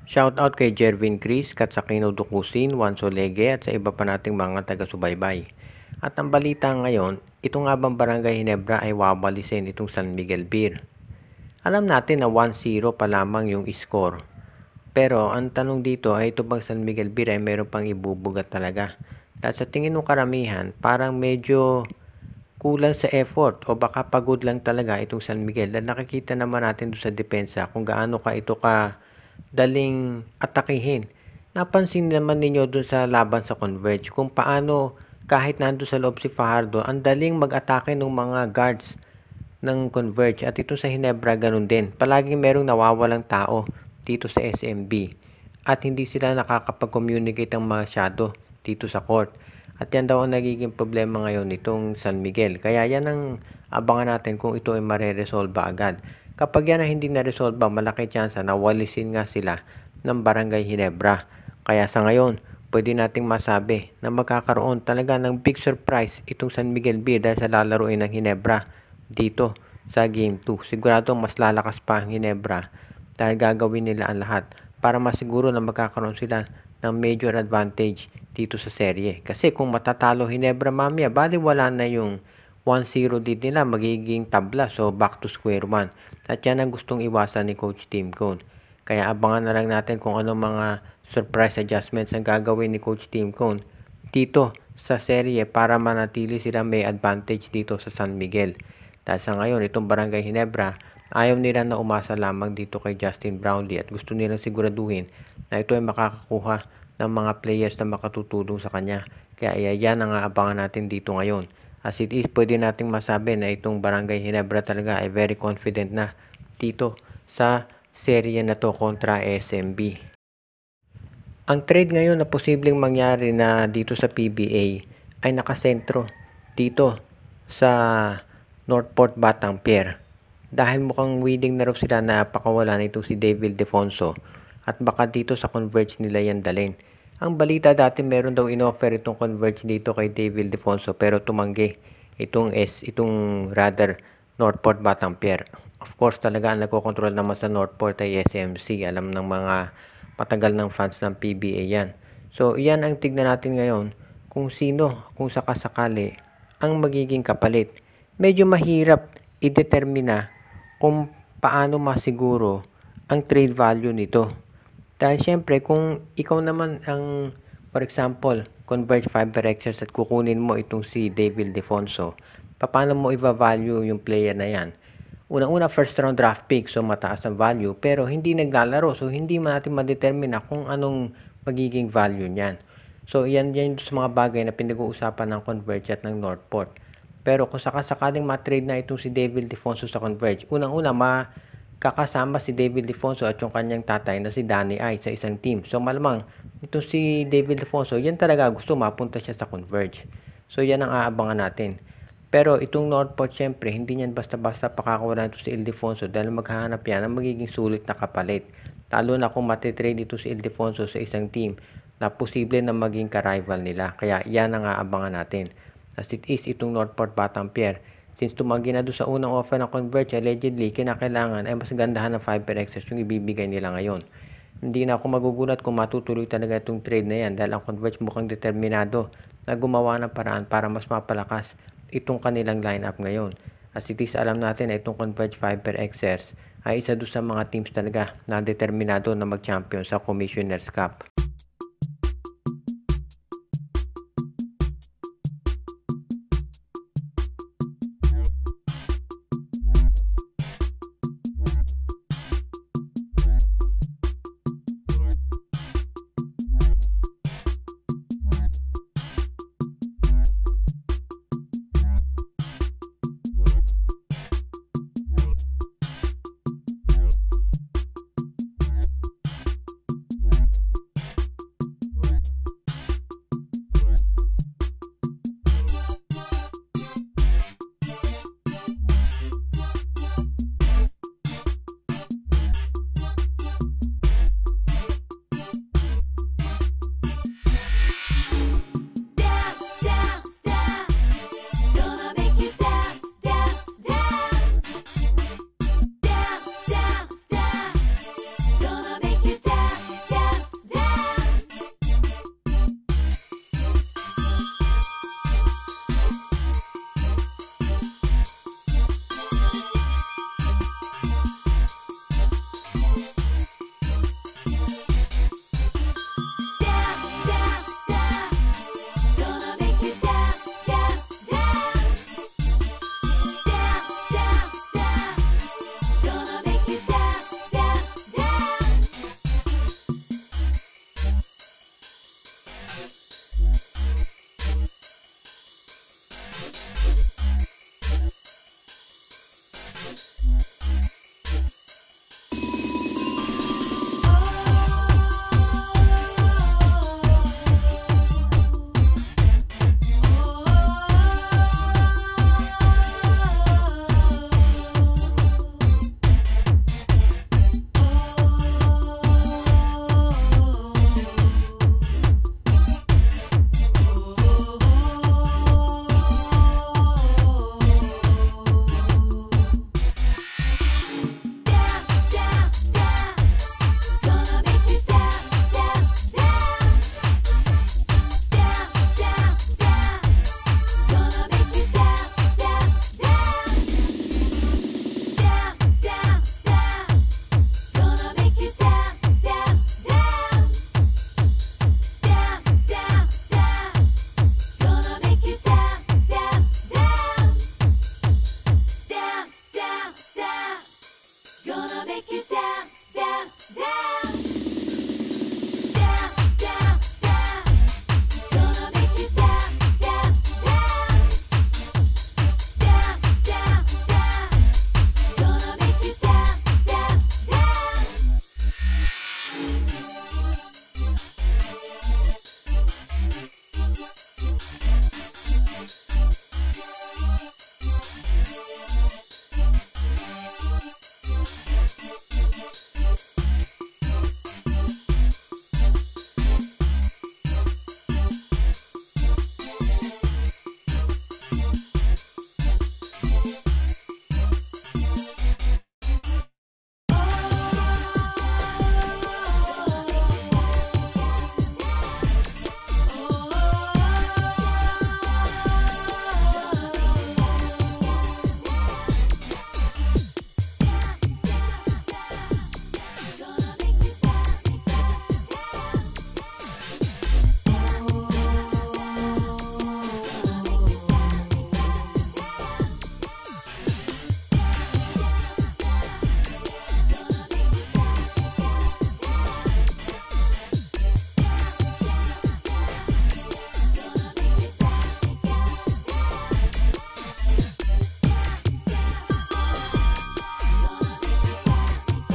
Shoutout kay Jervin Chris, Katsakino Dukusin, Juan Solege at sa iba pa nating mga taga-subaybay. At ang balita ngayon, ito nga bang Barangay Ginebra ay wawalisin itong San Miguel Beer. Alam natin na 1-0 pa lamang yung score. Pero ang tanong dito ay ito bang San Miguel Beer ay meron pang ibubugat talaga. Dahil sa tingin ng karamihan, parang medyo kulang sa effort o baka pagod lang talaga itong San Miguel. Dahil nakikita naman natin doon sa depensa kung gaano ka ito ka daling atakihin. Napansin naman ninyo doon sa laban sa Converge kung paano kahit nando sa loob si Fajardo, ang daling mag-atake ng mga guards ng Converge. At ito sa Ginebra ganun din. Palaging merong nawawalang tao dito sa SMB at hindi sila nakakapag-communicate ang masyado dito sa court. At yan daw ang nagiging problema ngayon nitong San Miguel. Kaya yan ang abangan natin kung ito ay mareresolve agad. Kapag yan ay hindi na-resolve, malaki tsansa na walisin nga sila ng Barangay Ginebra. Kaya sa ngayon, pwede nating masabi na magkakaroon talaga ng big surprise itong San Miguel Beer dahil sa lalaroin ng Ginebra dito sa Game 2. Sigurado mas lalakas pa ang Ginebra dahil gagawin nila ang lahat para masiguro na magkakaroon sila ng major advantage dito sa serye. Kasi kung matatalo Ginebra mamaya, bali wala na yung 1-0 lead nila, magiging tabla. So, back to square one. At yan ang gustong iwasan ni Coach Tim Cone. Kaya abangan na lang natin kung anong mga surprise adjustments ang gagawin ni Coach Tim Cone dito sa serye para manatili sila may advantage dito sa San Miguel. Dahil sa ngayon, itong Barangay Ginebra, ayaw nila na umasa lamang dito kay Justin Brownlee at gusto nilang siguraduhin na ito ay makakakuha ng mga players na makatutulong sa kanya. Kaya yan ang aabangan natin dito ngayon. As it is, pwede nating masabi na itong Barangay Ginebra talaga ay very confident na dito sa serye na to kontra SMB. Ang trade ngayon na posibleng mangyari na dito sa PBA ay nakasentro dito sa Northport Batangpier. Dahil mukhang willing na raw sila na pakawalan ito si David Defonso at baka dito sa Converge nila yan dalhin. Ang balita dati meron daw inoffer itong Converge dito kay David Defonso pero tumanggi itong Northport Batangpier. Of course talaga ang nagkokontrol naman sa Northport ay SMC. Alam ng mga matagal ng fans ng PBA yan. So yan ang tignan natin ngayon kung sino, kung sakasakali ang magiging kapalit. Medyo mahirap i-determina kung paano masiguro ang trade value nito. Dahil syempre, kung ikaw naman ang, for example, Converge Fiber Xers at kukunin mo itong si David Defonso, paano mo i-value yung player na yan? Unang-una, first round draft pick, so mataas ang value, pero hindi naglalaro, so hindi natin ma-determine kung anong magiging value niyan. So, yan sa mga bagay na pinag-uusapan ng Converge at ng Northport. Pero kung sakasakaling ma-trade na itong si David Defonso sa Converge, unang-una, kakasama si David Defonso at yung kanyang tatay na si Danny Ay sa isang team. So malamang ito si David Defonso, yan talaga gusto mapunta siya sa Converge. So yan ang aabangan natin. Pero itong Northport syempre, hindi niyan basta-basta pakakawalan ito si Ildefonso dahil maghahanap yan ng magiging sulit na kapalit. Talo na kung matitrade ito si Ildefonso sa isang team na posible na maging ka-rival nila. Kaya yan ang aabangan natin. As it is, itong Northport Batangpier, since tumanggi na doon sa unang offer ng Converge, allegedly, kinakailangan ay mas gandahan ng Fiber Xers yung ibibigay nila ngayon. Hindi na ako magugulat kung matutuloy talaga itong trade na yan dahil ang Converge mukhang determinado na gumawa ng paraan para mas mapalakas itong kanilang lineup ngayon. As it is, alam natin na itong Converge Fiber Xers ay isa doon sa mga teams talaga na determinado na mag-champion sa Commissioner's Cup.